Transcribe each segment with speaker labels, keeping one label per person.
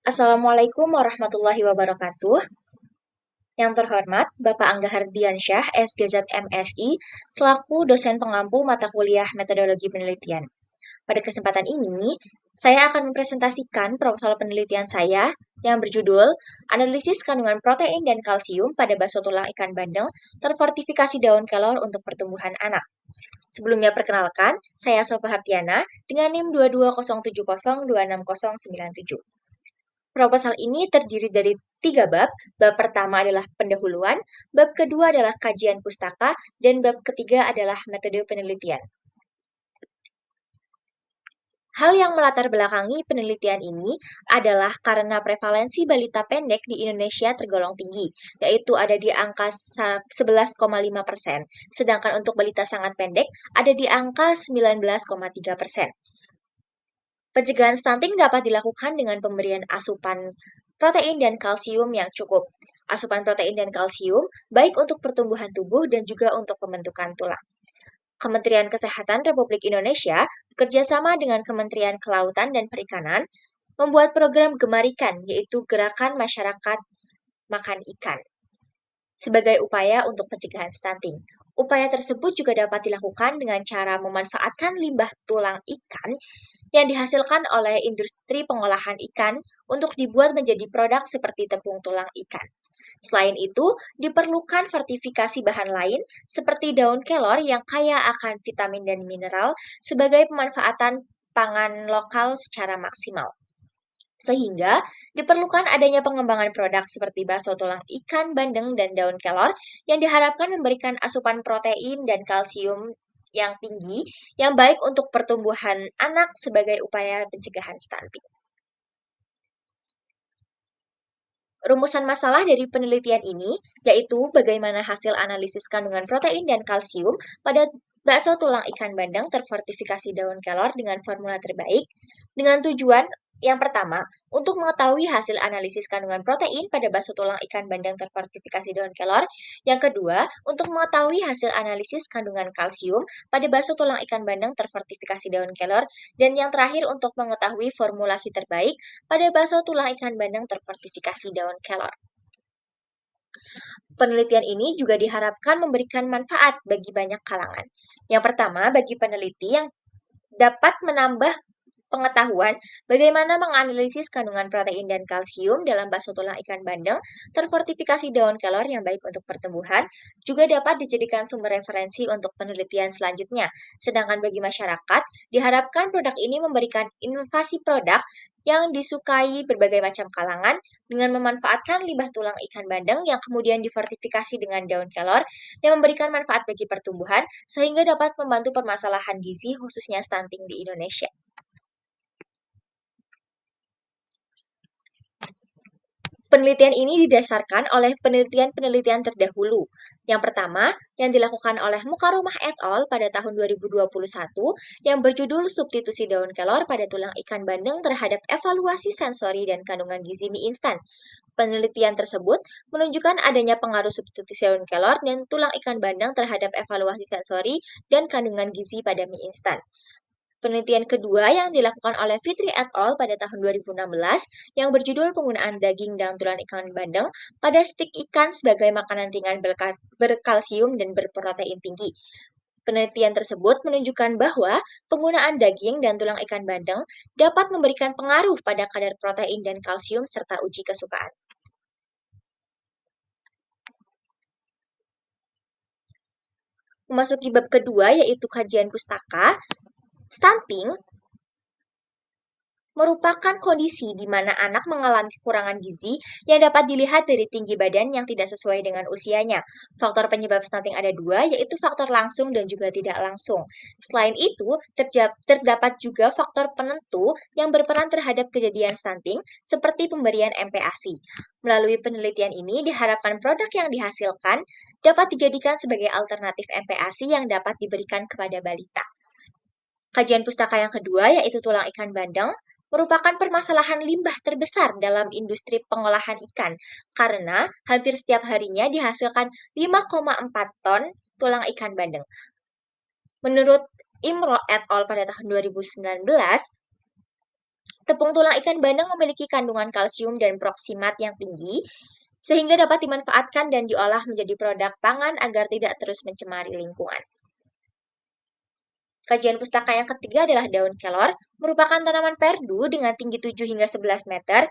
Speaker 1: Assalamualaikum warahmatullahi wabarakatuh. Yang terhormat, Bapak Angga Hardiansyah, SGZ MSI, selaku dosen pengampu mata kuliah Metodologi Penelitian. Pada kesempatan ini, saya akan mempresentasikan proposal penelitian saya yang berjudul Analisis Kandungan Protein dan Kalsium pada Bakso Tulang Ikan Bandeng Terfortifikasi Daun Kelor untuk Pertumbuhan Anak. Sebelumnya perkenalkan, saya Sofa Hartiana dengan NIM 2207026097. Proposal ini terdiri dari 3 bab. Bab pertama adalah pendahuluan, bab kedua adalah kajian pustaka, dan bab ketiga adalah metode penelitian. Hal yang melatar belakangi penelitian ini adalah karena prevalensi balita pendek di Indonesia tergolong tinggi, yaitu ada di angka 11,5%, sedangkan untuk balita sangat pendek ada di angka 19,3%. Pencegahan stunting dapat dilakukan dengan pemberian asupan protein dan kalsium yang cukup. Asupan protein dan kalsium baik untuk pertumbuhan tubuh dan juga untuk pembentukan tulang. Kementerian Kesehatan Republik Indonesia bekerjasama dengan Kementerian Kelautan dan Perikanan membuat program Gemar Ikan, yaitu Gerakan Masyarakat Makan Ikan, sebagai upaya untuk pencegahan stunting. Upaya tersebut juga dapat dilakukan dengan cara memanfaatkan limbah tulang ikan yang dihasilkan oleh industri pengolahan ikan untuk dibuat menjadi produk seperti tepung tulang ikan. Selain itu, diperlukan fortifikasi bahan lain seperti daun kelor yang kaya akan vitamin dan mineral sebagai pemanfaatan pangan lokal secara maksimal. Sehingga diperlukan adanya pengembangan produk seperti bakso tulang ikan bandeng dan daun kelor yang diharapkan memberikan asupan protein dan kalsium yang tinggi yang baik untuk pertumbuhan anak sebagai upaya pencegahan stunting. Rumusan masalah dari penelitian ini yaitu bagaimana hasil analisis kandungan protein dan kalsium pada bakso tulang ikan bandeng terfortifikasi daun kelor dengan formula terbaik dengan tujuan yang pertama, untuk mengetahui hasil analisis kandungan protein pada bakso tulang ikan bandeng terfortifikasi daun kelor. Yang kedua, untuk mengetahui hasil analisis kandungan kalsium pada bakso tulang ikan bandeng terfortifikasi daun kelor. Dan yang terakhir, untuk mengetahui formulasi terbaik pada bakso tulang ikan bandeng terfortifikasi daun kelor. Penelitian ini juga diharapkan memberikan manfaat bagi banyak kalangan. Yang pertama, bagi peneliti yang dapat menambah pengetahuan bagaimana menganalisis kandungan protein dan kalsium dalam bakso tulang ikan bandeng terfortifikasi daun kelor yang baik untuk pertumbuhan juga dapat dijadikan sumber referensi untuk penelitian selanjutnya. Sedangkan bagi masyarakat, diharapkan produk ini memberikan inovasi produk yang disukai berbagai macam kalangan dengan memanfaatkan limbah tulang ikan bandeng yang kemudian difortifikasi dengan daun kelor yang memberikan manfaat bagi pertumbuhan sehingga dapat membantu permasalahan gizi khususnya stunting di Indonesia. Penelitian ini didasarkan oleh penelitian-penelitian terdahulu. Yang pertama, yang dilakukan oleh Mukaromah et al. Pada tahun 2021 yang berjudul Substitusi Daun Kelor pada Tulang Ikan Bandeng terhadap Evaluasi Sensori dan Kandungan Gizi Mie Instan. Penelitian tersebut menunjukkan adanya pengaruh substitusi daun kelor dan tulang ikan bandeng terhadap evaluasi sensori dan kandungan gizi pada mie instan. Penelitian kedua yang dilakukan oleh Fitri et al. Pada tahun 2016 yang berjudul penggunaan daging dan tulang ikan bandeng pada stik ikan sebagai makanan ringan berkalsium dan berprotein tinggi. Penelitian tersebut menunjukkan bahwa penggunaan daging dan tulang ikan bandeng dapat memberikan pengaruh pada kadar protein dan kalsium serta uji kesukaan. Memasuki bab kedua yaitu kajian pustaka, stunting merupakan kondisi di mana anak mengalami kekurangan gizi yang dapat dilihat dari tinggi badan yang tidak sesuai dengan usianya. Faktor penyebab stunting ada dua, yaitu faktor langsung dan juga tidak langsung. Selain itu, terdapat juga faktor penentu yang berperan terhadap kejadian stunting, seperti pemberian MPASI. Melalui penelitian ini, diharapkan produk yang dihasilkan dapat dijadikan sebagai alternatif MPASI yang dapat diberikan kepada balita. Kajian pustaka yang kedua, yaitu tulang ikan bandeng, merupakan permasalahan limbah terbesar dalam industri pengolahan ikan, karena hampir setiap harinya dihasilkan 5,4 ton tulang ikan bandeng. Menurut Imro et al. Pada tahun 2019, tepung tulang ikan bandeng memiliki kandungan kalsium dan proksimat yang tinggi, sehingga dapat dimanfaatkan dan diolah menjadi produk pangan agar tidak terus mencemari lingkungan. Kajian pustaka yang ketiga adalah daun kelor, merupakan tanaman perdu dengan tinggi 7 hingga 11 meter,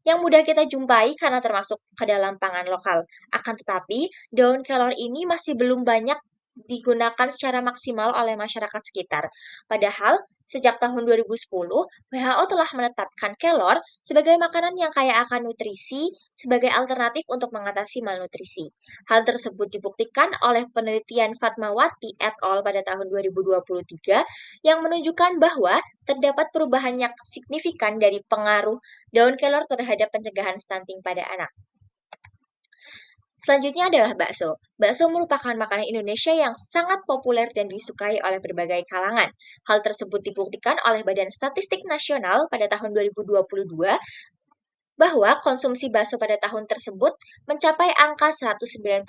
Speaker 1: yang mudah kita jumpai karena termasuk ke dalam pangan lokal. Akan tetapi, daun kelor ini masih belum banyak digunakan secara maksimal oleh masyarakat sekitar. Padahal, sejak tahun 2010, WHO telah menetapkan kelor sebagai makanan yang kaya akan nutrisi sebagai alternatif untuk mengatasi malnutrisi. Hal tersebut dibuktikan oleh penelitian Fatmawati et al. Pada tahun 2023 yang menunjukkan bahwa terdapat perubahan yang signifikan dari pengaruh daun kelor terhadap pencegahan stunting pada anak. Selanjutnya adalah bakso. Bakso merupakan makanan Indonesia yang sangat populer dan disukai oleh berbagai kalangan. Hal tersebut dibuktikan oleh Badan Statistik Nasional pada tahun 2022 bahwa konsumsi bakso pada tahun tersebut mencapai angka 194.290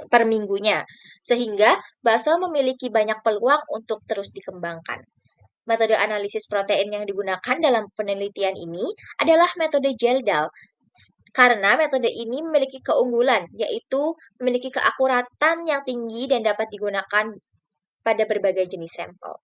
Speaker 1: per minggunya, sehingga bakso memiliki banyak peluang untuk terus dikembangkan. Metode analisis protein yang digunakan dalam penelitian ini adalah metode Geldal, karena metode ini memiliki keunggulan, yaitu memiliki keakuratan yang tinggi dan dapat digunakan pada berbagai jenis sampel.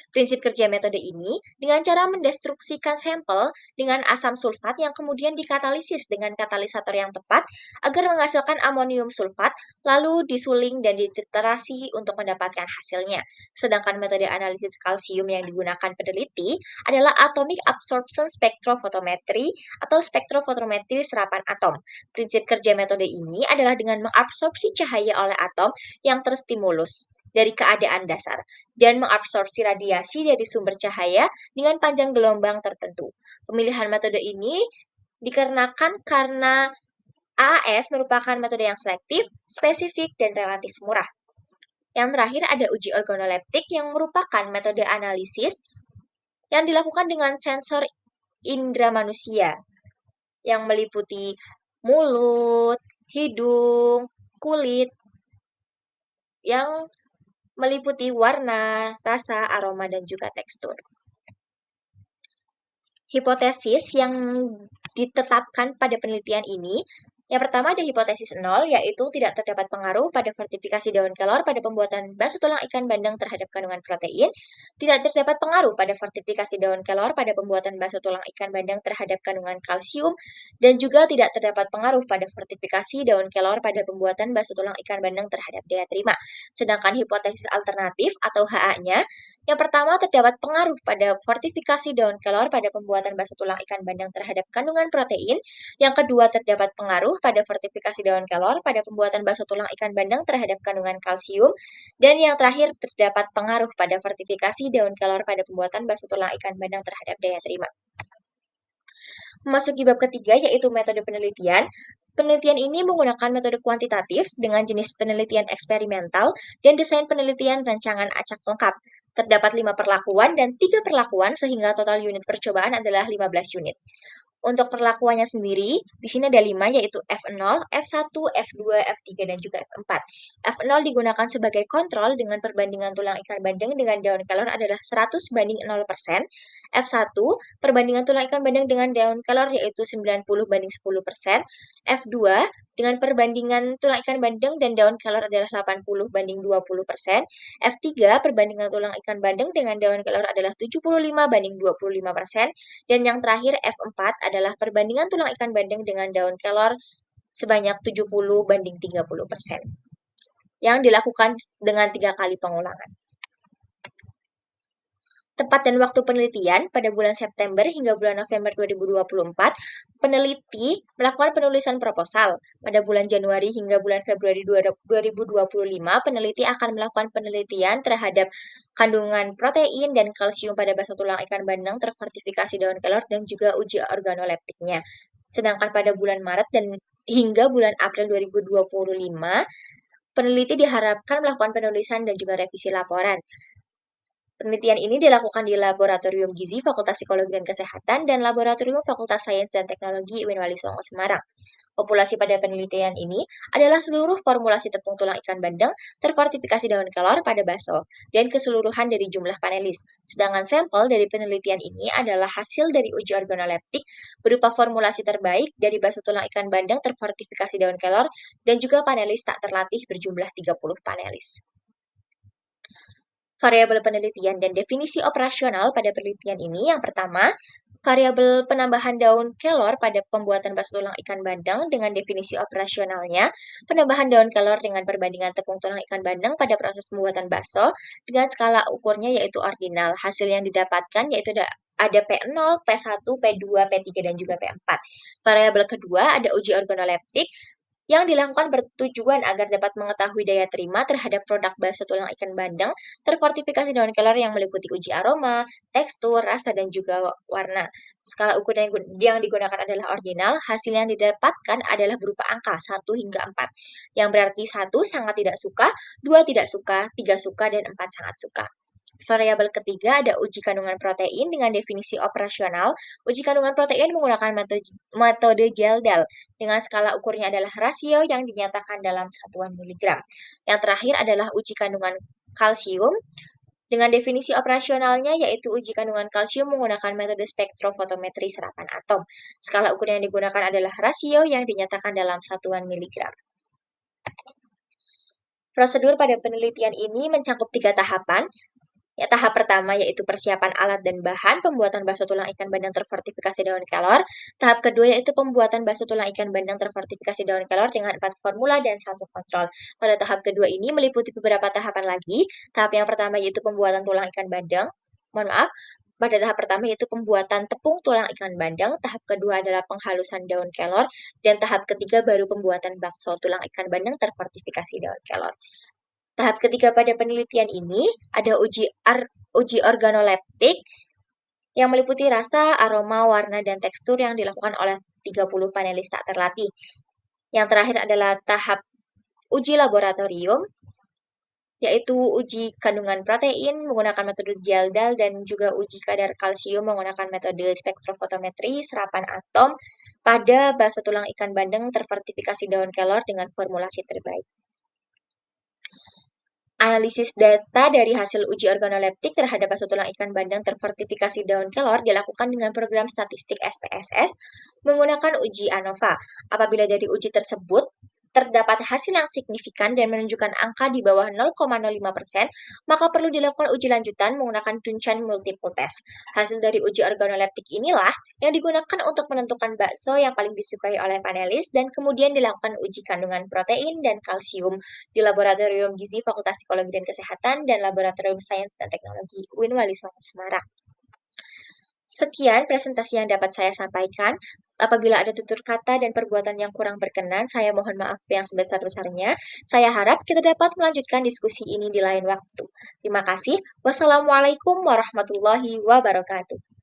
Speaker 1: Prinsip kerja metode ini dengan cara mendestruksikan sampel dengan asam sulfat yang kemudian dikatalisis dengan katalisator yang tepat agar menghasilkan amonium sulfat, lalu disuling dan dititrasi untuk mendapatkan hasilnya. Sedangkan metode analisis kalsium yang digunakan peneliti adalah atomic absorption spectrophotometry atau spektrofotometri serapan atom. Prinsip kerja metode ini adalah dengan mengabsorpsi cahaya oleh atom yang terstimulus dari keadaan dasar dan mengabsorpsi radiasi dari sumber cahaya dengan panjang gelombang tertentu. Pemilihan metode ini dikarenakan karena AAS merupakan metode yang selektif, spesifik, dan relatif murah. Yang terakhir ada uji organoleptik yang merupakan metode analisis yang dilakukan dengan sensor indera manusia yang meliputi mulut, hidung, kulit, yang meliputi warna, rasa, aroma, dan juga tekstur. Hipotesis yang ditetapkan pada penelitian ini, yang pertama ada hipotesis 0, yaitu tidak terdapat pengaruh pada fortifikasi daun kelor pada pembuatan bakso tulang ikan bandeng terhadap kandungan protein, tidak terdapat pengaruh pada fortifikasi daun kelor pada pembuatan bakso tulang ikan bandeng terhadap kandungan kalsium, dan juga tidak terdapat pengaruh pada fortifikasi daun kelor pada pembuatan bakso tulang ikan bandeng terhadap daya terima. Sedangkan hipotesis alternatif atau HA-nya, yang pertama, terdapat pengaruh pada fortifikasi daun kelor pada pembuatan bakso tulang ikan bandeng terhadap kandungan protein. Yang kedua, terdapat pengaruh pada fortifikasi daun kelor pada pembuatan bakso tulang ikan bandeng terhadap kandungan kalsium. Dan yang terakhir, terdapat pengaruh pada fortifikasi daun kelor pada pembuatan bakso tulang ikan bandeng terhadap daya terima. Memasuki bab ketiga, yaitu metode penelitian. Penelitian ini menggunakan metode kuantitatif dengan jenis penelitian eksperimental dan desain penelitian rancangan acak lengkap. Terdapat 5 perlakuan dan 3 perlakuan sehingga total unit percobaan adalah 15 unit. Untuk perlakuannya sendiri, di sini ada 5 yaitu F0, F1, F2, F3, dan juga F4. F0 digunakan sebagai kontrol dengan perbandingan tulang ikan bandeng dengan daun kelor adalah 100 banding 0%. F1, perbandingan tulang ikan bandeng dengan daun kelor yaitu 90 banding 10%. F2, dengan perbandingan tulang ikan bandeng dan daun kelor adalah 80 banding 20%. F3, perbandingan tulang ikan bandeng dengan daun kelor adalah 75 banding 25%. Dan yang terakhir F4 adalah perbandingan tulang ikan bandeng dengan daun kelor sebanyak 70 banding 30%. Yang dilakukan dengan 3 kali pengulangan. Tempat dan waktu penelitian pada bulan September hingga bulan November 2024, peneliti melakukan penulisan proposal. Pada bulan Januari hingga bulan Februari 2025, peneliti akan melakukan penelitian terhadap kandungan protein dan kalsium pada bakso tulang ikan bandeng terfortifikasi daun kelor dan juga uji organoleptiknya. Sedangkan pada bulan Maret dan hingga bulan April 2025, peneliti diharapkan melakukan penulisan dan juga revisi laporan. Penelitian ini dilakukan di Laboratorium Gizi Fakultas Psikologi dan Kesehatan dan Laboratorium Fakultas Sains dan Teknologi UIN Wali Songo Semarang. Populasi pada penelitian ini adalah seluruh formulasi tepung tulang ikan bandeng terfortifikasi daun kelor pada bakso dan keseluruhan dari jumlah panelis. Sedangkan sampel dari penelitian ini adalah hasil dari uji organoleptik berupa formulasi terbaik dari bakso tulang ikan bandeng terfortifikasi daun kelor dan juga panelis tak terlatih berjumlah 30 panelis. Variabel penelitian dan definisi operasional pada penelitian ini yang pertama, variabel penambahan daun kelor pada pembuatan bakso tulang ikan bandeng dengan definisi operasionalnya, penambahan daun kelor dengan perbandingan tepung tulang ikan bandeng pada proses pembuatan bakso dengan skala ukurnya yaitu ordinal. Hasil yang didapatkan yaitu ada P0, P1, P2, P3, dan juga P4. Variabel kedua ada uji organoleptik yang dilakukan bertujuan agar dapat mengetahui daya terima terhadap produk bakso tulang ikan bandeng terfortifikasi daun kelor yang meliputi uji aroma, tekstur, rasa, dan juga warna. Skala ukur yang digunakan adalah ordinal, hasil yang didapatkan adalah berupa angka 1 hingga 4, yang berarti 1 sangat tidak suka, 2 tidak suka, 3 suka, dan 4 sangat suka. Variabel ketiga ada uji kandungan protein dengan definisi operasional. Uji kandungan protein menggunakan metode Geldal dengan skala ukurnya adalah rasio yang dinyatakan dalam satuan miligram. Yang terakhir adalah uji kandungan kalsium dengan definisi operasionalnya yaitu uji kandungan kalsium menggunakan metode spektrofotometri serapan atom. Skala ukur yang digunakan adalah rasio yang dinyatakan dalam satuan miligram. Prosedur pada penelitian ini mencakup 3 tahapan. Ya, tahap pertama yaitu persiapan alat dan bahan pembuatan bakso tulang ikan bandeng terfortifikasi daun kelor. Tahap kedua yaitu pembuatan bakso tulang ikan bandeng terfortifikasi daun kelor dengan 4 formula dan 1 kontrol. Pada tahap kedua ini meliputi beberapa tahapan lagi. Tahap yang pertama yaitu pembuatan tulang ikan bandeng. Mohon maaf, pada tahap pertama yaitu pembuatan tepung tulang ikan bandeng, tahap kedua adalah penghalusan daun kelor, dan tahap ketiga baru pembuatan bakso tulang ikan bandeng terfortifikasi daun kelor. Tahap ketiga pada penelitian ini ada uji organoleptik yang meliputi rasa, aroma, warna, dan tekstur yang dilakukan oleh 30 panelis tak terlatih. Yang terakhir adalah tahap uji laboratorium, yaitu uji kandungan protein menggunakan metode Geldal dan juga uji kadar kalsium menggunakan metode spektrofotometri serapan atom pada bakso tulang ikan bandeng terfortifikasi daun kelor dengan formulasi terbaik. Analisis data dari hasil uji organoleptik terhadap bakso tulang ikan bandeng terfortifikasi daun kelor dilakukan dengan program statistik SPSS menggunakan uji ANOVA. Apabila dari uji tersebut terdapat hasil yang signifikan dan menunjukkan angka di bawah 0,05%, maka perlu dilakukan uji lanjutan menggunakan Duncan Multiple Test. Hasil dari uji organoleptik inilah yang digunakan untuk menentukan bakso yang paling disukai oleh panelis dan kemudian dilakukan uji kandungan protein dan kalsium di Laboratorium Gizi Fakultas Psikologi dan Kesehatan dan Laboratorium Sains dan Teknologi UIN Wali Songo Semarang. Sekian presentasi yang dapat saya sampaikan. Apabila ada tutur kata dan perbuatan yang kurang berkenan, saya mohon maaf yang sebesar-besarnya. Saya harap kita dapat melanjutkan diskusi ini di lain waktu. Terima kasih. Wassalamualaikum warahmatullahi wabarakatuh.